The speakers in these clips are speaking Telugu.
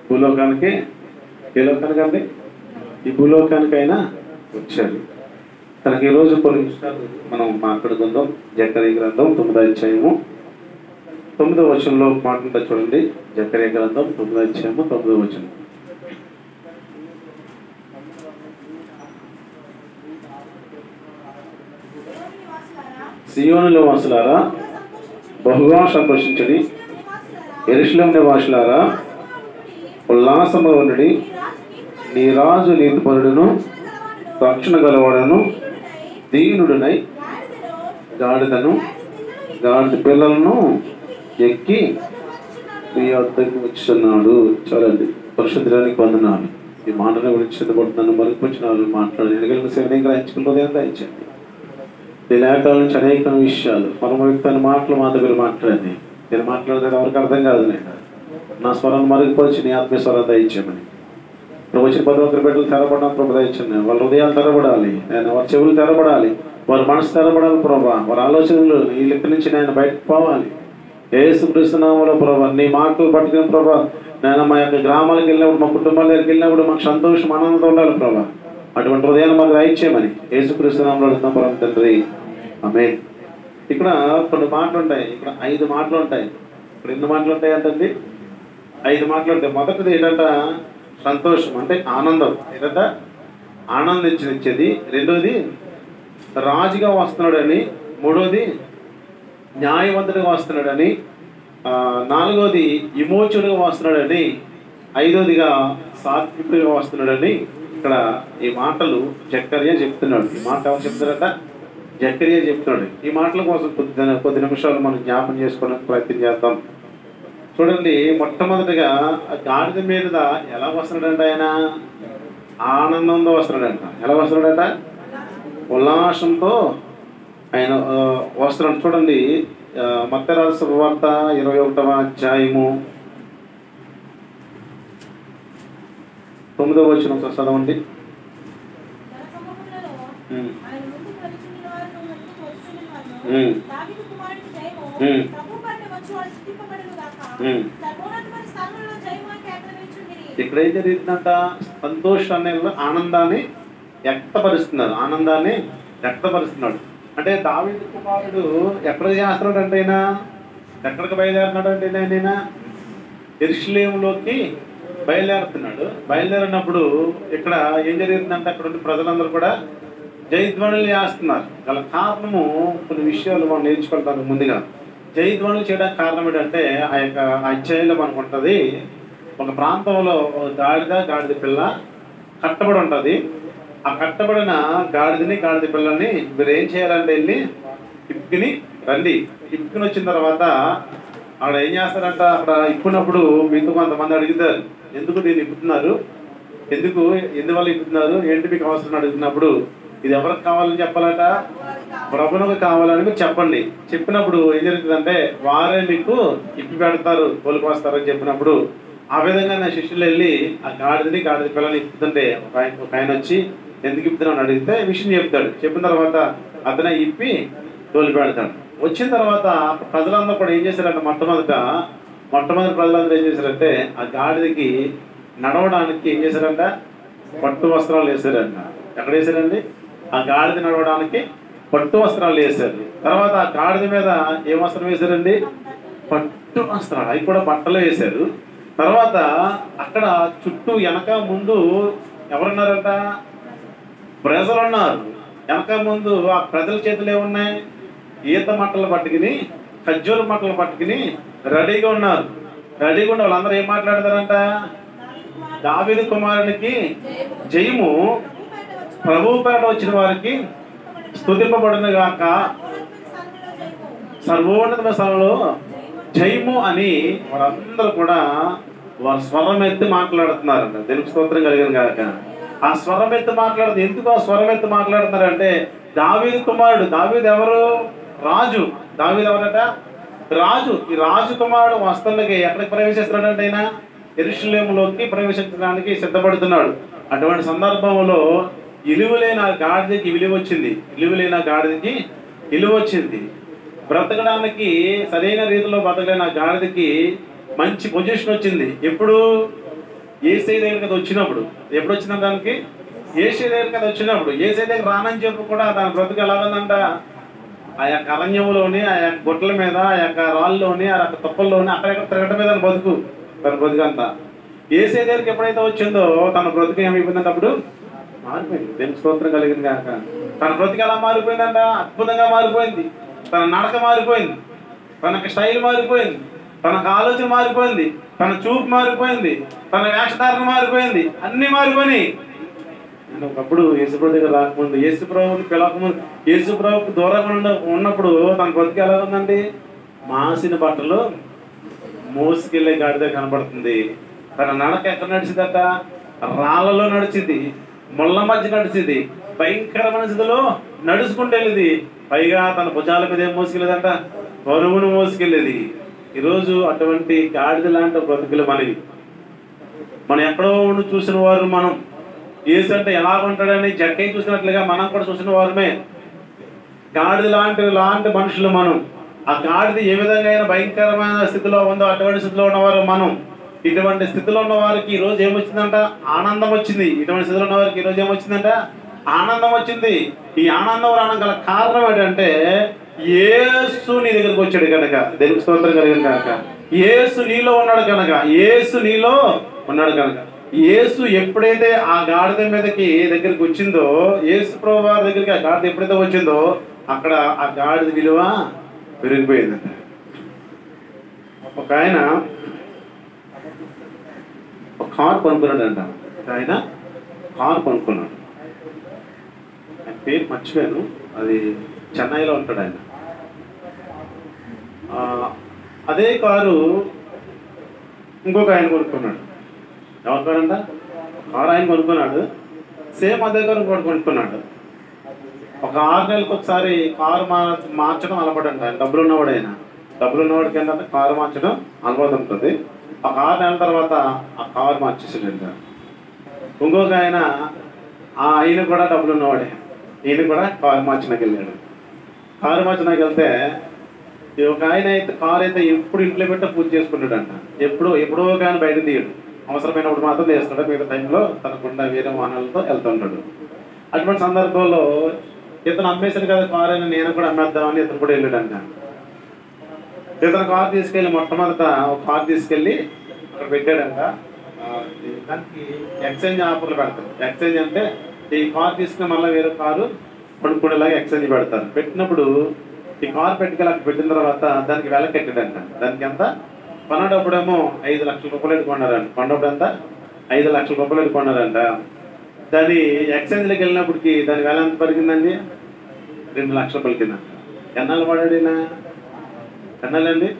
భూలోకానికి ఏ లోకానికి అండి? ఈ భూలోకానికైనా వచ్చాడు. తనకి ఈరోజు కొన్ని విషయాలు మనం మాట్లాడుకుందాం. జకర్యా గ్రంథం 9వ అధ్యాయము 9వ వచనంలో మాట్లాడుతూ చూడండి. జకర్యా గ్రంథం 9వ అధ్యాయము 9వ వచనం. సియోనులో వాసులారా బహుగా సంతోషించండి, యెరూషలేము నివాసులారా ఉల్లాసముగా ఉండుడి. నీ రాజు నీతిపరుడును రక్షణ గలవాడును దీనుడునై గాడిద పిల్లలను ఎక్కి మీ వద్దకు వచ్చున్నాడు. చాలండి. పరిశుద్ధానికి వందనాలు. ఈ మాటల గురించి సిద్ధపడుతున్నాను. మరుగుపరిచినాలు మాట్లాడి సేవనే గ్రహించుకున్నదే గ్రహించండి. ఈ లేఖల నుంచి అనేక విషయాలు పరమ వ్యక్తి మాటలు మాతో మీరు మాట్లాడండి. నేను మాట్లాడితే ఎవరికి అర్థం కాదు. నేను నా స్వరాన్ని మరుగుపరిచి నీ ఆత్మీయ స్వరం దయచేయమని ఇప్పుడు వచ్చిన 10 ఒక్కరి బిడ్డలు తెరపడడం ప్రభు దయచండి. వాళ్ళ హృదయాలు తెరబడాలి, నేను వారి చెవులు తెరబడాలి, వారి మనసు తెరబడాలి ప్రభా. వారి ఆలోచనలు ఈ లెక్క నుంచి నేను బయటకు పోవాలి. యేసుక్రీస్తు నామములో ప్రభా నీ మాటలు పట్టుకుని ప్రభా నేను మా యొక్క గ్రామాలకు వెళ్ళినప్పుడు, మా కుటుంబాల దగ్గరికి వెళ్ళినప్పుడు మాకు సంతోషం ఆనందంతో ఉండాలి ప్రభా. అటువంటి హృదయాన్ని మాకు దయచేయమని యేసుక్రీస్తు నామములో అడుగుతాం పరమ తండ్రి, ఆమేన్. ఇక్కడ కొన్ని మాటలు ఉంటాయి. ఇక్కడ 5 మాటలు ఉంటాయి. ఇక్కడ ఎన్ని మాటలు ఉంటాయి అంటే 5 మాటలు ఉంటాయి. మొదటిది ఏంటంట సంతోషం, అంటే ఆనందం. ఏంటంట ఆనందించేది. రెండోది రాజుగా వస్తున్నాడని. మూడోది న్యాయవంతుడిగా వస్తున్నాడని. నాలుగోది విమోచకుడిగా వస్తున్నాడని. ఐదోదిగా సాత్వికుడిగా వస్తున్నాడని. ఇక్కడ ఈ మాటలు జకర్యా చెప్తున్నాడు. ఈ మాట ఎవరు చెప్తారట? జకర్యా చెప్తున్నాడు. ఈ మాటల కోసం కొద్ది నిమిషాలు మనం జ్ఞాపం చేసుకోవడానికి ప్రయత్నం చేద్దాం. చూడండి, మొట్టమొదటిగా గాడిద మీద ఎలా వస్తున్నాడంట? ఆయన ఆనందంతో వస్తున్నాడంట. ఎలా వస్తున్నాడంట? ఉల్లాసంతో ఆయన వస్తున్నాడు. చూడండి, మత్తయి రాసిన సువార్త 21వ అధ్యాయము 9వ వచనం చదవండి. ఇక్కడ ఏం జరిగిందంట? సంతోషాన్ని, ఆనందాన్ని వ్యక్తపరుస్తున్నాడు. ఆనందాన్ని వ్యక్తపరుస్తున్నాడు. అంటే దావీదు కుమారుడు ఎక్కడ చేస్తున్నాడు అంటే ఆయన ఎక్కడికి బయలుదేరుతున్నాడు అంటే ఆయన యెరూషలేములోకి బయలుదేరుతున్నాడు. బయలుదేరినప్పుడు ఇక్కడ ఏం జరిగిందంటే అక్కడ ఉండే ప్రజలందరూ కూడా జయధ్వనులు చేస్తున్నారు. గల కారణము కొన్ని విషయాలు మనం నేర్చుకుంటాను. ముందుగా జయధ్వనులు చేయడానికి కారణం ఏంటంటే ఆ యొక్క అధ్యాయంలో మనకు ఉంటుంది. ఒక ప్రాంతంలో గాడిద పిల్ల కట్టబడి ఉంటుంది. ఆ కట్టబడిన గాడిద పిల్లని మీరు ఏం చేయాలంటే వెళ్ళి ఇప్పుకుని రండి. ఇప్పుకుని వచ్చిన తర్వాత అక్కడ ఏం చేస్తారంట? అక్కడ ఇప్పుకున్నప్పుడు మీతో కొంతమంది అడుగుతారు, ఎందుకు దీన్ని ఇప్పుతున్నారు, ఎందువల్ల ఇప్పుతున్నారు, ఏంటి మీకు అవసరం అడుగుతున్నప్పుడు ఇది ఎవరికి కావాలని చెప్పాలట? ప్రభువుకు కావాలని మీరు చెప్పండి. చెప్పినప్పుడు ఏం జరుగుతుందంటే వారే మీకు ఇప్పి పెడతారు, తోలుకు వస్తారు అని చెప్పినప్పుడు ఆ విధంగా నా శిష్యులు వెళ్ళి ఆ గాడిద పిల్లని ఇప్పుతుంటే ఒక ఆయన వచ్చి ఎందుకు ఇప్పుతున్నావు అని అడిగితే విషయం చెప్తాడు. చెప్పిన తర్వాత అతనే ఇప్పి తోలు పెడతాడు. వచ్చిన తర్వాత ప్రజలందరూ కూడా ఏం చేశారంటే మొట్టమొదటి ప్రజలందరూ ఏం చేశారంటే ఆ గాడిదకి నడవడానికి ఏం చేశారంట? పట్టు వస్త్రాలు వేసారంట. ఎక్కడ వేసారండి? ఆ గాడిద నడవడానికి పట్టు వస్త్రాలు వేసారు. తర్వాత ఆ గాడిద మీద ఏ వస్త్రం వేశారండి? పట్టు వస్త్రాలు. అవి కూడా బట్టలు వేశారు. తర్వాత అక్కడ చుట్టూ వెనక ముందు ఎవరున్నారంట? ప్రజలు ఉన్నారు. వెనక ముందు ఆ ప్రజల చేతులు ఏమున్నాయి? ఈత మట్టలు పట్టుకుని, ఖర్జూర మట్టలు పట్టుకుని రెడీగా ఉన్నారు. రెడీగా ఉండి వాళ్ళందరూ ఏం మాట్లాడతారంట? దావీదు కుమారునికి జయము, ప్రభువు పేట వచ్చిన వారికి స్తుతింపబడును గాక, సర్వోన్నతమైన స్థలంలో జయము అని వారందరూ కూడా వారు స్వరం ఎత్తి మాట్లాడుతున్నారంట. తెలుగు స్తోత్రం కలిగిన కాక ఆ స్వరం ఎత్తి మాట్లాడుతుంది. ఎందుకు ఆ స్వరం ఎత్తి మాట్లాడుతున్నారంటే దావీదు కుమారుడు. దావీదు ఎవరు? రాజు. దావీదు ఎవరట? రాజు. ఈ రాజు కుమారుడు వస్తున్నకి ఎక్కడికి ప్రవేశిస్తున్నాడంటే ఆయన యెరూషలేములోకి ప్రవేశించడానికి సిద్ధపడుతున్నాడు. అటువంటి సందర్భంలో ఇలువలేని గాడిదకి విలువ వచ్చింది. ఇలువలేని గాడిదకి విలువ వచ్చింది. బ్రతకడానికి సరైన రీతిలో బ్రతకలేని గాడిదకి మంచి పొజిషన్ వచ్చింది. ఎప్పుడు ఏసై దగ్గరికి అది వచ్చినప్పుడు. ఎప్పుడు వచ్చిన దానికి ఏసై దగ్గరికి అది వచ్చినప్పుడు. ఏసై దగ్గర రానని చెప్పు కూడా దాని బ్రతుకు ఎలా ఉందంట, ఆ యొక్క అరణ్యంలోని, ఆ యొక్క గుట్టల మీద, ఆ యొక్క రాళ్ళలోని, ఆ యొక్క తుప్పల్లోని అక్కడెక్కడ తిరగటం మీద తన బ్రతుకంతా. ఏసై దగ్గరికి ఎప్పుడైతే వచ్చిందో తన బ్రతుకు ఏమైపోయిందంటే అప్పుడు మారిపోయింది. దేవునికి స్తోత్రం కలిగింది కాక. తన బ్రతుకు ఎలా మారిపోయిందంట, అద్భుతంగా మారిపోయింది. తన నడక మారిపోయింది, తనకి స్టైల్ మారిపోయింది, తనకు ఆలోచన మారిపోయింది, తన చూపు మారిపోయింది, తన వేషధారణ మారిపోయింది, అన్నీ మారిపోయినాయి. నేను ఒకప్పుడు యేసుప్రభు దగ్గర రాకముందు, యేసుప్రభుని పిలవకముందు, యేసుప్రభుకి దూరంగా ఉన్నప్పుడు తన బ్రతుకు ఎలా ఉందండి, మాసిన బట్టలు మోసుకెళ్ళే గాడిద కనబడుతుంది. తన నడక ఎక్కడ నడిచిందట, రాళ్ళలో నడిచింది, ముళ్ళ మధ్య నడిచింది, భయంకరమైన స్థితిలో నడుచుకుంటూ వెళ్ళేది. పైగా తన భుజాల మీద ఏం మోసుకెళ్ళేదంట, బరువును మోసుకెళ్ళేది. ఈరోజు అటువంటి గాడిద లాంటి బ్రతుకులు మనవి. మనం ఎక్కడో ఉండి చూసిన వారు మనం. యేసు అంటే ఎలా ఉంటాడని జక్కై చూసినట్లుగా మనం కూడా చూసిన వారమే. గాడిద లాంటి మనుషులు మనం. ఆ గాడిద ఏ విధంగా అయినా భయంకరమైన స్థితిలో ఉందో అటువంటి స్థితిలో ఉన్నవారు మనం. ఇటువంటి స్థితిలో ఉన్న వారికి ఈరోజు ఏమొచ్చిందంట, ఆనందం వచ్చింది. ఇటువంటి స్థితిలో ఉన్న వారికి ఈరోజు ఏమొచ్చిందంట, ఆనందం వచ్చింది. ఈ ఆనందం రావడం గల కారణం ఏంటంటే యేసు నీ దగ్గరికి వచ్చాడు కనుక. దేవునికి స్తోత్రం కలిగింది కనుక. యేసు నీలో ఉన్నాడు కనుక. యేసు నీలో ఉన్నాడు కనుక. యేసు ఎప్పుడైతే ఆ గాడిద మీదకి దగ్గరికి వచ్చిందో, యేసు ప్రభు వారి దగ్గరికి ఆ గాడిద ఎప్పుడైతే వచ్చిందో అక్కడ ఆ గాడిద విలువ పెరిగిపోయిందంట. ఒక ఆయన ఒక కారు కొనుక్కున్నాడంట. ఆయన కారు కొనుక్కున్నాడు. ఆయన పేరు మర్చిపోయాను, అది చెన్నైలో ఉంటాడు ఆయన. అదే కారు ఇంకొక ఆయన కొనుక్కున్నాడు. ఎవరు కారంట, కారు ఆయన కొనుక్కున్నాడు. సేమ్ అదే కారు కూడా కొనుక్కున్నాడు. ఒక 6 నెలలకు ఒకసారి కారు మార్చడం అలవాడంట. ఆయన డబ్బులు ఉన్నవాడు. ఆయన డబ్బులు ఉన్నవాడికి ఏంటంటే కారు మార్చడం అలవాటు ఉంటుంది. ఒక 6 నెలల తర్వాత ఆ కారు మార్చేసాడంట. ఇంకొక ఆయన కూడా డబ్బులు ఉన్నవాడే. ఈయన కూడా కారు మార్చినాకి వెళ్ళాడు. కారు మార్చినాకి వెళ్తే ఒక ఆయన అయితే కారు అయితే ఎప్పుడు ఇంట్లో పెట్టా పూజ చేసుకుంటాడంట. ఎప్పుడో కానీ బయట తీయడు. అవసరమైనప్పుడు మాత్రం చేస్తాడు. మిగతా టైంలో తనకుండా వేరే వాహనాలతో వెళ్తుంటాడు. అటువంటి సందర్భంలో ఇతను అమ్మేశాడు కదా కారు అని, నేను కూడా అమ్మేద్దామని ఇతను కూడా వెళ్ళాడంట. ఇతను కారు తీసుకెళ్ళి మొట్టమొదట ఒక కారు తీసుకెళ్ళి అక్కడ పెట్టాడంట. దానికి ఎక్స్చేంజ్ ఆఫర్లు పెడతారు. ఎక్స్చేంజ్ అంటే ఈ కారు తీసుకుని మళ్ళీ వేరే కారు కొనుక్కునేలాగా ఎక్స్చేంజ్ పెడతారు. పెట్టినప్పుడు ఈ కారు పెట్టుకెళ్ళి అక్కడ పెట్టిన తర్వాత దానికి వెల కట్టాడంట. దానికి ఎంత కొన్నప్పుడేమో 5 లక్షల రూపాయలు కొన్నారంట. కొన్నప్పుడు ఎంత 5 లక్షల రూపాయలు కొన్నారంట. దాని ఎక్స్చేంజ్లోకి వెళ్ళినప్పటికి దాని వెల ఎంత పలికిందండి, 2 లక్షలు పలికిందంట. ఎన్నాళ్ళు వాడాడు ఈయన, ఎన్నాళ్ళండి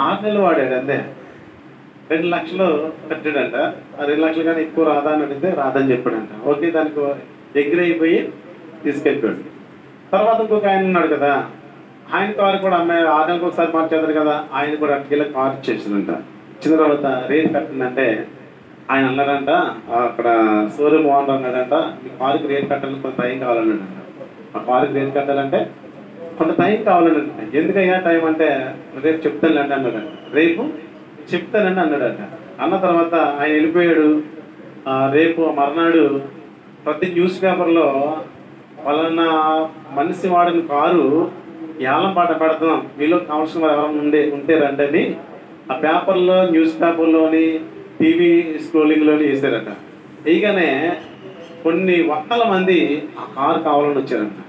6 నెలలు వాడాడు అంతే. 2 లక్షలు కట్టాడంట. ఆ 2 లక్షలు కానీ ఎక్కువ రాదా అని అడిగితే రాదని చెప్పాడంట. ఓకే, దానికి ఎగ్రైపోయి తీసుకెళ్ళిపోయాడు. తర్వాత ఇంకొక ఆయన ఉన్నాడు కదా, ఆయన కారు కూడా అమ్మాయి 6 నెలలకు ఒకసారి మార్చేదారు కదా, ఆయన కూడా అక్కడికి కారు ఇచ్చేసిందంట. ఇచ్చిన తర్వాత రేట్ కట్టిందంటే ఆయన అన్నారంట, అక్కడ షోరూమ్ ఓనర్ అన్నాడంట, మీ కారుకి రేట్ కట్టాలని కొంత టైం కావాలన్నాడంట. ఆ కారుకి రేట్ కట్టాలంటే కొంత టైం కావాలన్నాడంట. ఎందుకయ్యా టైం అంటే రేపు చెప్తానులేండి అన్నాడంట. రేపు చెప్తానండి అన్నాడంట. అన్న తర్వాత ఆయన వెళ్ళిపోయాడు. రేపు మర్నాడు ప్రతి న్యూస్ పేపర్లో వాళ్ళన్న మనిషి వాడిన కారు ఏలం పాట పెడుతున్నాం, మీలో కావాల్సిన వారు ఎవరైనా ఉంటే రండి అని ఆ పేపర్లో, న్యూస్ పేపర్లోని, టీవీ స్క్రోలింగ్లోని వేసారట. వేయగానే కొన్ని వందల మంది ఆ కారు కావాలని వచ్చారంట.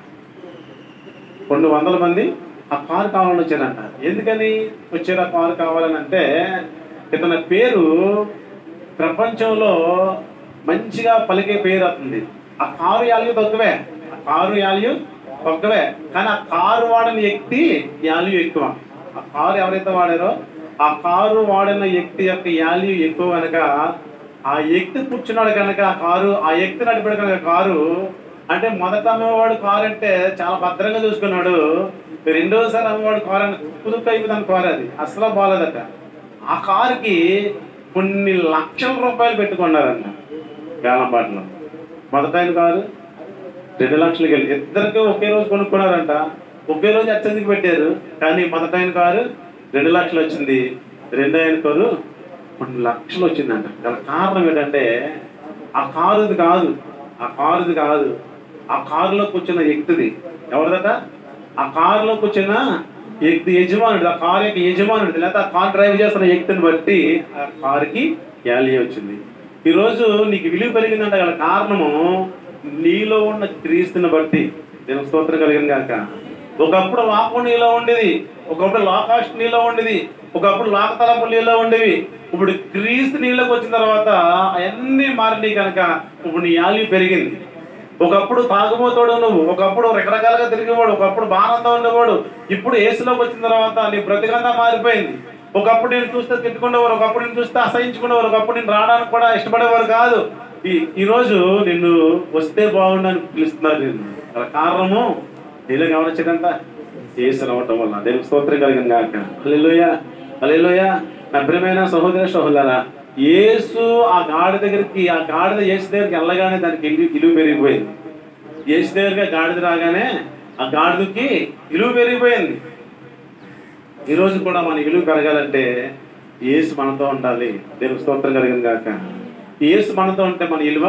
కొన్ని వందల మంది ఆ కారు కావాలని వచ్చారంట. ఎందుకని వచ్చారు ఆ కారు కావాలని అంటే, ఇతని పేరు ప్రపంచంలో మంచిగా పలికే పేరు అవుతుంది. ఆ కారు వాల్యూ తక్కువే, కానీ ఆ కారు వాడిన వ్యక్తి వాల్యూ ఎక్కువ. ఆ కారు ఎవరైతే వాడారో ఆ కారు వాడిన వ్యక్తి యొక్క వాల్యూ ఎక్కువ కనుక, ఆ వ్యక్తి కూర్చున్నాడు కనుక ఆ వ్యక్తి నడిపాడు కనుక కారు అంటే, మొదట అమ్మేవాడు కారు అంటే చాలా భద్రంగా చూసుకున్నాడు. రెండోసారి అమ్మేవాడు కారు అని కుదుపు అయిపోయిందని కారు, అది అసలు బాగాలేదట. ఆ కారుకి కొన్ని లక్షల రూపాయలు పెట్టుకున్నారంట వేలంపాటలో. మొదట ఆయన కారు 2 లక్షలకి వెళ్ళి ఇద్దరికి ఒకే రోజు కొనుక్కున్నారంట. ఒకే రోజు ఎక్స్చేంజ్కి పెట్టారు. కానీ మొదట ఆయన కారు 2 లక్షలు వచ్చింది, 2 అనుకోరు 2 లక్షలు వచ్చిందంట. గల కారణం ఏంటంటే ఆ కారుది కాదు, ఆ కారులో కూర్చున్న వ్యక్తిది. ఎవరిదట? ఆ కారులో కూర్చున్న వ్యక్తి యజమానుడు, ఆ కారు యొక్క యజమానుడు, లేకపోతే ఆ కారు డ్రైవ్ చేస్తున్న వ్యక్తిని బట్టి ఆ కారుకి వాల్యూ వచ్చింది. ఈరోజు నీకు విలువ పెరిగిందంటే గల కారణము నీలో ఉన్న క్రీస్తుని బట్టి. నేను స్తోత్రం కలిగిన కాక. ఒకప్పుడు వాపు నీలో ఉండేది, ఒకప్పుడు లోకాష్ట నీలో ఉండేది, ఒకప్పుడు లోక తలపు నీలో ఉండేవి. ఇప్పుడు క్రీస్తు నీలోకి వచ్చిన తర్వాత అవన్నీ మారినాయి కనుక ఇప్పుడు నీ వాల్యూ పెరిగింది. ఒకప్పుడు తాగుబోతాడు నువ్వు, ఒకప్పుడు రకరకాలుగా తిరిగేవాడు, ఒకప్పుడు బాణంతో ఉండేవాడు. ఇప్పుడు యేసులోకి వచ్చిన తర్వాత నీ బ్రతికంతా మారిపోయింది. ఒకప్పుడు నేను చూస్తే తిట్టుకునేవారు, ఒకప్పుడు నేను చూస్తే అసహించుకునేవారు, ఒకప్పుడు నేను రావడానికి కూడా ఇష్టపడేవారు కాదు. ఈరోజు నిన్ను వస్తే బాగుండని పిలుస్తున్నారు. నేను అలా కారణము నీలో గమనించదంట యేసు రావటం వల్ల. దేవునికి స్తోత్రం కలిగిన గాక. హల్లెలూయా, హల్లెలూయా. నా ప్రియమైన సహోదర సహోదరా, యేసు ఆ గాడి దగ్గరికి, ఆ గాడిద యేసు దగ్గరికి వెళ్ళగానే దానికి ఇలువ పెరిగిపోయింది. యేసు దగ్గరగా గాడిద రాగానే ఆ గాడిదకి ఇలువ పెరిగిపోయింది. ఈరోజు కూడా మన ఇలువ పెరగాలంటే యేసు మనతో ఉండాలి. దేవునికి స్తోత్రం కలిగిన గాక. యేసు మనతో ఉంటే మన ఇలువ